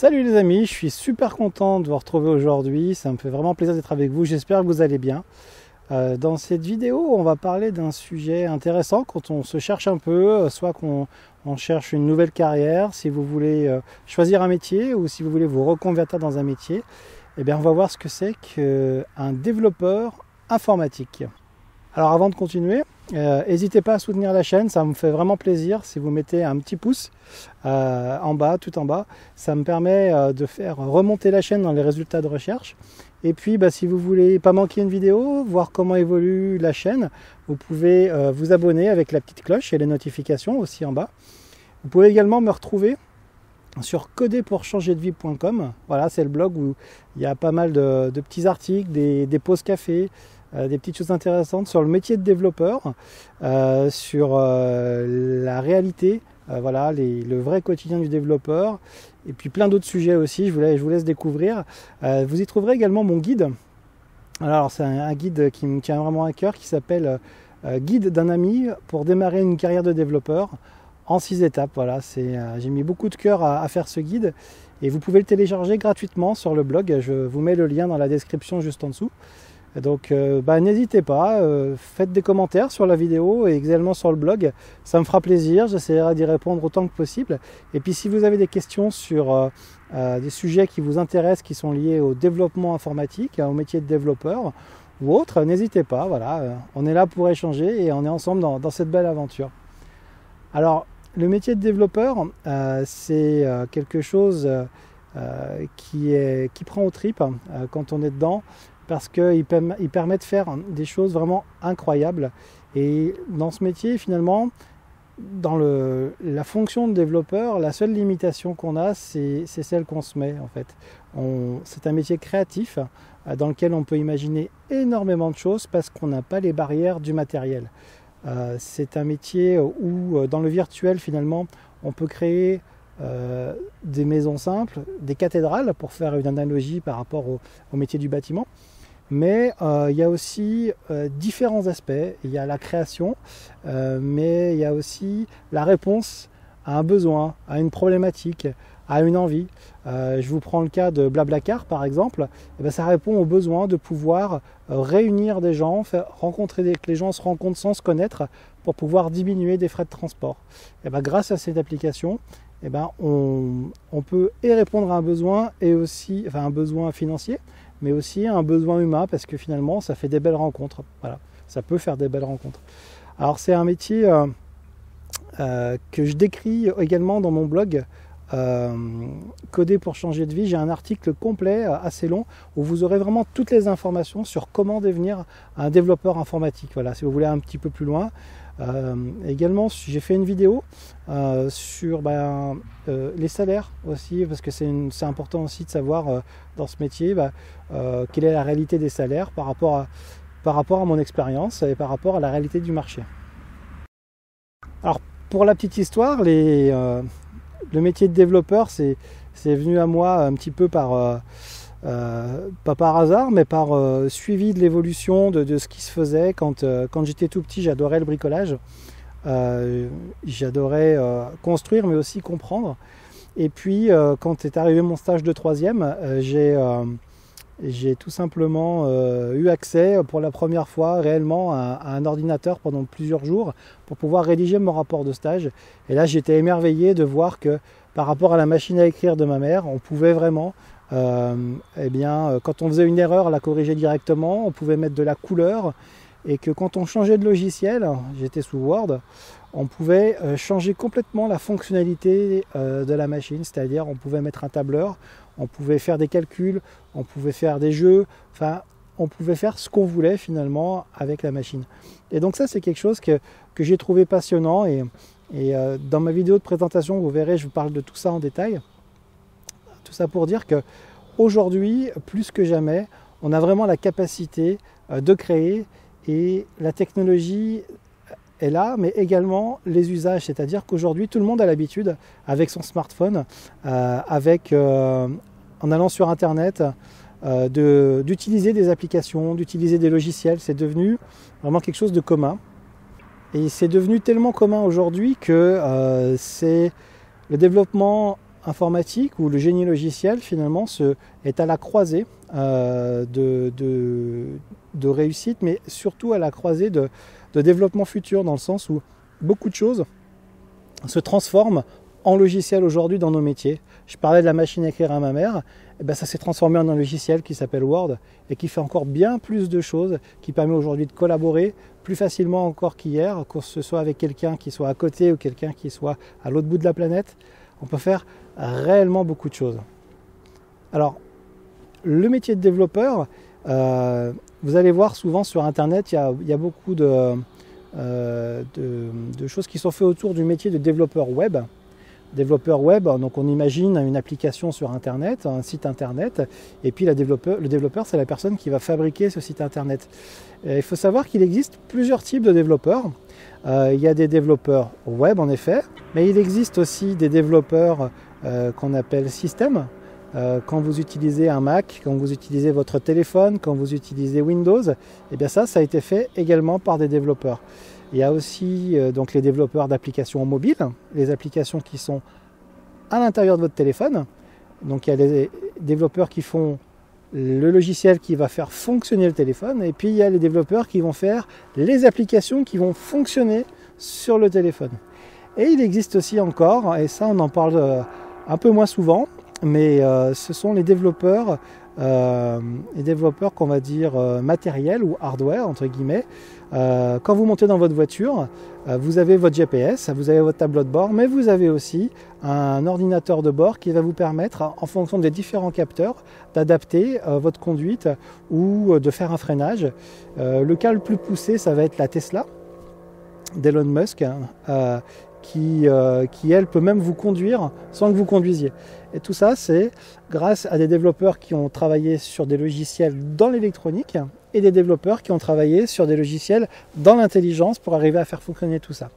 Salut les amis, je suis super content de vous retrouver aujourd'hui, ça me fait vraiment plaisir d'être avec vous, j'espère que vous allez bien. Dans cette vidéo, on va parler d'un sujet intéressant quand on se cherche un peu, soit qu'on cherche une nouvelle carrière, si vous voulez choisir un métier ou si vous voulez vous reconvertir dans un métier, eh bien on va voir ce que c'est qu'un développeur informatique. Alors avant de continuer, n'hésitez pas à soutenir la chaîne, ça me fait vraiment plaisir si vous mettez un petit pouce en bas, tout en bas. Ça me permet de faire remonter la chaîne dans les résultats de recherche. Et puis si vous voulez pas manquer une vidéo, voir comment évolue la chaîne, vous pouvez vous abonner avec la petite cloche et les notifications aussi en bas. Vous pouvez également me retrouver sur coderpourchangerdevie.com. Voilà, c'est le blog où il y a pas mal de petits articles, des pauses café, des petites choses intéressantes sur le métier de développeur, sur la réalité, voilà, le vrai quotidien du développeur, et puis plein d'autres sujets aussi, je vous laisse découvrir. Vous y trouverez également mon guide. Alors c'est un guide qui me tient vraiment à cœur, qui s'appelle Guide d'un ami pour démarrer une carrière de développeur en 6 étapes. Voilà, j'ai mis beaucoup de cœur à faire ce guide, et vous pouvez le télécharger gratuitement sur le blog. Je vous mets le lien dans la description juste en dessous. Donc n'hésitez pas, faites des commentaires sur la vidéo et également sur le blog, ça me fera plaisir, j'essaierai d'y répondre autant que possible. Et puis si vous avez des questions sur des sujets qui vous intéressent, qui sont liés au développement informatique, au métier de développeur ou autre, n'hésitez pas, voilà, on est là pour échanger et on est ensemble dans cette belle aventure. Alors le métier de développeur, c'est quelque chose qui prend aux tripes quand on est dedans, parce qu'il permet de faire des choses vraiment incroyables. Et dans ce métier, finalement, dans la fonction de développeur, la seule limitation qu'on a, c'est celle qu'on se met, en fait. C'est un métier créatif dans lequel on peut imaginer énormément de choses parce qu'on n'a pas les barrières du matériel. C'est un métier où, dans le virtuel, finalement, on peut créer des maisons simples, des cathédrales, pour faire une analogie par rapport au métier du bâtiment. Mais il y a aussi différents aspects. Il y a la création, mais il y a aussi la réponse à un besoin, à une problématique, à une envie. Je vous prends le cas de Blablacar par exemple. Et bien, ça répond au besoin de pouvoir réunir des gens, que les gens se rencontrent sans se connaître pour pouvoir diminuer des frais de transport. Et bien, grâce à cette application, et ben, on peut et répondre à un besoin, et aussi, enfin, un besoin financier, mais aussi un besoin humain, parce que finalement ça fait des belles rencontres. Voilà, ça peut faire des belles rencontres. Alors c'est un métier que je décris également dans mon blog Coder pour changer de vie. J'ai un article complet assez long où vous aurez vraiment toutes les informations sur comment devenir un développeur informatique. Voilà, si vous voulez un petit peu plus loin. Également j'ai fait une vidéo sur les salaires aussi, parce que c'est important aussi de savoir dans ce métier quelle est la réalité des salaires par rapport à mon expérience et par rapport à la réalité du marché. Alors pour la petite histoire, le métier de développeur c'est venu à moi un petit peu pas par hasard, mais par suivi de l'évolution de ce qui se faisait. Quand j'étais tout petit, j'adorais le bricolage, j'adorais construire mais aussi comprendre. Et puis quand est arrivé mon stage de 3e, j'ai tout simplement eu accès pour la première fois réellement à un ordinateur pendant plusieurs jours pour pouvoir rédiger mon rapport de stage. Et là j'étais émerveillé de voir que par rapport à la machine à écrire de ma mère, on pouvait vraiment quand on faisait une erreur, la corriger directement, on pouvait mettre de la couleur, et que quand on changeait de logiciel, j'étais sous Word, on pouvait changer complètement la fonctionnalité de la machine, c'est-à-dire on pouvait mettre un tableur, on pouvait faire des calculs, on pouvait faire des jeux, enfin on pouvait faire ce qu'on voulait finalement avec la machine. Et donc ça c'est quelque chose que j'ai trouvé passionnant, et dans ma vidéo de présentation vous verrez, je vous parle de tout ça en détail. Tout ça pour dire que aujourd'hui, plus que jamais, on a vraiment la capacité de créer, et la technologie est là, mais également les usages. C'est-à-dire qu'aujourd'hui, tout le monde a l'habitude, avec son smartphone, en allant sur Internet, d'utiliser des applications, d'utiliser des logiciels. C'est devenu vraiment quelque chose de commun. Et c'est devenu tellement commun aujourd'hui que c'est le développement informatique ou le génie logiciel finalement est à la croisée de réussite, mais surtout à la croisée de développement futur, dans le sens où beaucoup de choses se transforment en logiciel aujourd'hui dans nos métiers. Je parlais de la machine à écrire à ma mère, et ben ça s'est transformé en un logiciel qui s'appelle Word et qui fait encore bien plus de choses, qui permet aujourd'hui de collaborer plus facilement encore qu'hier, que ce soit avec quelqu'un qui soit à côté ou quelqu'un qui soit à l'autre bout de la planète. On peut faire réellement beaucoup de choses. Alors, le métier de développeur, vous allez voir souvent sur Internet, il y a beaucoup de choses qui sont faites autour du métier de développeur web. Développeur web, donc on imagine une application sur Internet, un site Internet, et puis le développeur, c'est la personne qui va fabriquer ce site Internet. Et il faut savoir qu'il existe plusieurs types de développeurs. Il y a des développeurs web en effet, mais il existe aussi des développeurs qu'on appelle système. Quand vous utilisez un Mac, quand vous utilisez votre téléphone, quand vous utilisez Windows, et bien ça a été fait également par des développeurs. Il y a aussi donc les développeurs d'applications mobiles, les applications qui sont à l'intérieur de votre téléphone. Donc il y a les développeurs qui font le logiciel qui va faire fonctionner le téléphone, et puis il y a les développeurs qui vont faire les applications qui vont fonctionner sur le téléphone. Et il existe aussi encore, et ça on en parle un peu moins souvent, mais ce sont les développeurs qu'on va dire matériels ou hardware entre guillemets. Quand vous montez dans votre voiture, vous avez votre GPS, vous avez votre tableau de bord, mais vous avez aussi un ordinateur de bord qui va vous permettre, en fonction des différents capteurs, d'adapter votre conduite ou de faire un freinage. Le cas le plus poussé, ça va être la Tesla d'Elon Musk, qui elle peut même vous conduire sans que vous conduisiez. Et tout ça, c'est grâce à des développeurs qui ont travaillé sur des logiciels dans l'électronique et des développeurs qui ont travaillé sur des logiciels dans l'intelligence pour arriver à faire fonctionner tout ça.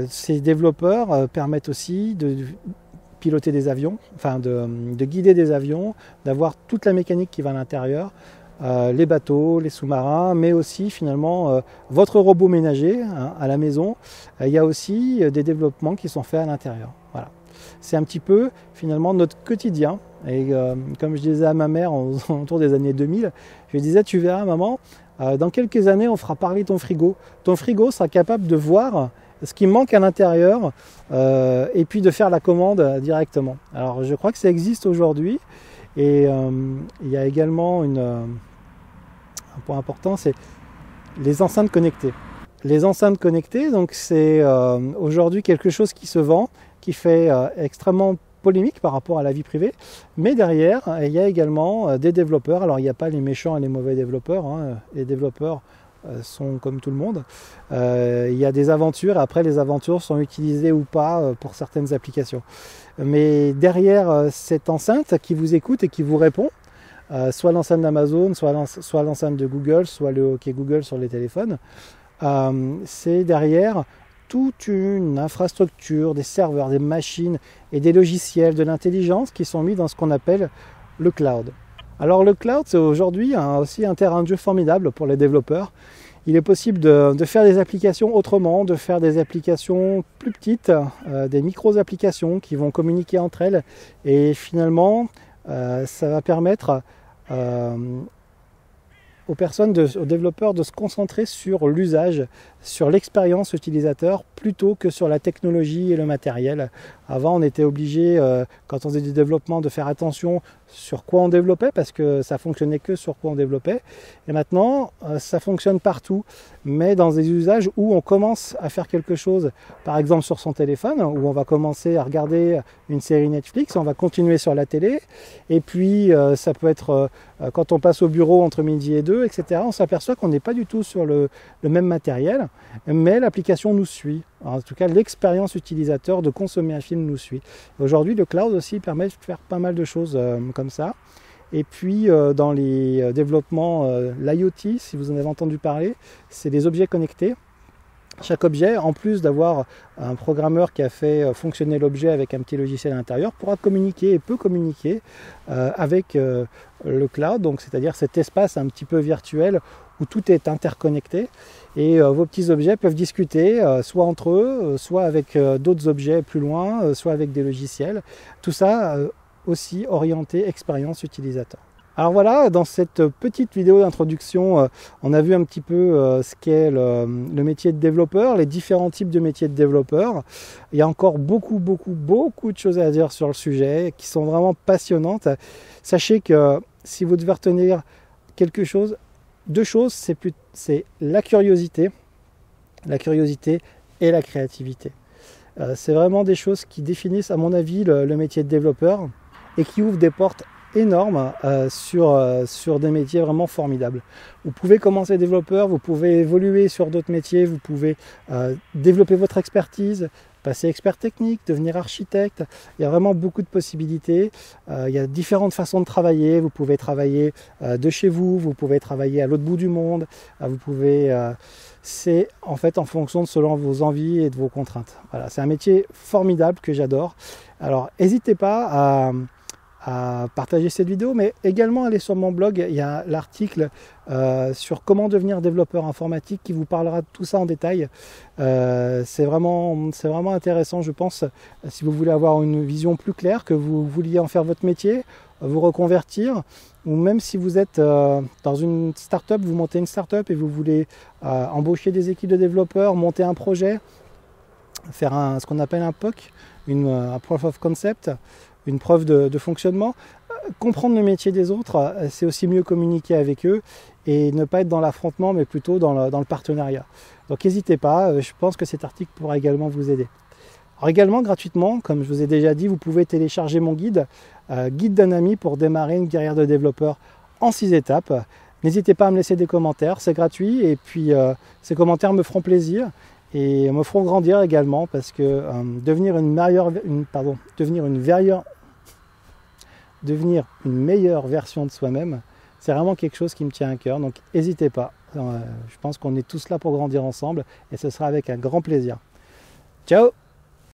Ces développeurs permettent aussi de piloter des avions, enfin de guider des avions, d'avoir toute la mécanique qui va à l'intérieur, les bateaux, les sous-marins, mais aussi finalement votre robot ménager à la maison. Il y a aussi des développements qui sont faits à l'intérieur. Voilà. C'est un petit peu finalement notre quotidien. Et comme je disais à ma mère autour des années 2000, je lui disais, tu verras maman, dans quelques années on fera parler ton frigo. Ton frigo sera capable de voir ce qui manque à l'intérieur et puis de faire la commande directement. Alors je crois que ça existe aujourd'hui. Et il y a également un point important, c'est les enceintes connectées. Les enceintes connectées, donc c'est aujourd'hui quelque chose qui se vend, qui fait extrêmement polémique par rapport à la vie privée, mais derrière, il y a également des développeurs. Alors il n'y a pas les méchants et les mauvais développeurs, hein. Les développeurs sont comme tout le monde. Il y a des aventures, et après les aventures sont utilisées ou pas pour certaines applications. Mais derrière cette enceinte qui vous écoute et qui vous répond, soit l'enceinte d'Amazon, soit l'enceinte de Google, soit le OK Google sur les téléphones, c'est derrière toute une infrastructure, des serveurs, des machines et des logiciels, de l'intelligence qui sont mis dans ce qu'on appelle le cloud. Alors le cloud, c'est aujourd'hui aussi un terrain de jeu formidable pour les développeurs. Il est possible de faire des applications autrement, de faire des applications plus petites, des micro-applications qui vont communiquer entre elles. Et finalement, ça va permettre aux développeurs de se concentrer sur l'usage, sur l'expérience utilisateur plutôt que sur la technologie et le matériel. Avant, on était obligé, quand on faisait du développement, de faire attention sur quoi on développait parce que ça fonctionnait que sur quoi on développait. Et maintenant, ça fonctionne partout, mais dans des usages où on commence à faire quelque chose, par exemple sur son téléphone, où on va commencer à regarder une série Netflix, on va continuer sur la télé, et puis ça peut être quand on passe au bureau entre midi et 2, etc. On s'aperçoit qu'on n'est pas du tout sur le même matériel, mais l'application nous suit. En tout cas, l'expérience utilisateur de consommer un film nous suit. Aujourd'hui, le cloud aussi permet de faire pas mal de choses comme ça. Et puis, dans les développements, l'IoT, si vous en avez entendu parler, c'est des objets connectés. Chaque objet, en plus d'avoir un programmeur qui a fait fonctionner l'objet avec un petit logiciel à l'intérieur, pourra communiquer et peut communiquer avec le cloud, donc c'est-à-dire cet espace un petit peu virtuel où tout est interconnecté et vos petits objets peuvent discuter soit entre eux, soit avec d'autres objets plus loin, soit avec des logiciels. Tout ça aussi orienté expérience utilisateur. Alors voilà, dans cette petite vidéo d'introduction, on a vu un petit peu ce qu'est le métier de développeur, les différents types de métiers de développeur. Il y a encore beaucoup de choses à dire sur le sujet qui sont vraiment passionnantes. Sachez que si vous devez retenir quelque chose, deux choses, c'est la curiosité et la créativité. C'est vraiment des choses qui définissent, à mon avis, le métier de développeur et qui ouvrent des portes énormes sur des métiers vraiment formidables. Vous pouvez commencer développeur, vous pouvez évoluer sur d'autres métiers, vous pouvez développer votre expertise, passer expert technique, devenir architecte. Il y a vraiment beaucoup de possibilités. Il y a différentes façons de travailler. Vous pouvez travailler de chez vous, vous pouvez travailler à l'autre bout du monde. Vous pouvez... c'est en fait en fonction selon vos envies et de vos contraintes. Voilà, c'est un métier formidable que j'adore. Alors, n'hésitez pas à partager cette vidéo, mais également aller sur mon blog, il y a l'article sur comment devenir développeur informatique qui vous parlera de tout ça en détail. C'est vraiment intéressant, je pense, si vous voulez avoir une vision plus claire, que vous vouliez en faire votre métier, vous reconvertir, ou même si vous êtes dans une start-up, vous montez une start-up et vous voulez embaucher des équipes de développeurs, monter un projet, faire ce qu'on appelle un POC, un Proof of Concept, une preuve de fonctionnement. Comprendre le métier des autres, c'est aussi mieux communiquer avec eux et ne pas être dans l'affrontement, mais plutôt dans le partenariat. Donc n'hésitez pas, je pense que cet article pourra également vous aider. Alors également, gratuitement, comme je vous ai déjà dit, vous pouvez télécharger mon guide, Guide d'un ami pour démarrer une carrière de développeur en 6 étapes. N'hésitez pas à me laisser des commentaires, c'est gratuit, et puis ces commentaires me feront plaisir et me feront grandir également, parce que devenir une meilleure version de soi-même, c'est vraiment quelque chose qui me tient à cœur. Donc n'hésitez pas, je pense qu'on est tous là pour grandir ensemble et ce sera avec un grand plaisir. Ciao!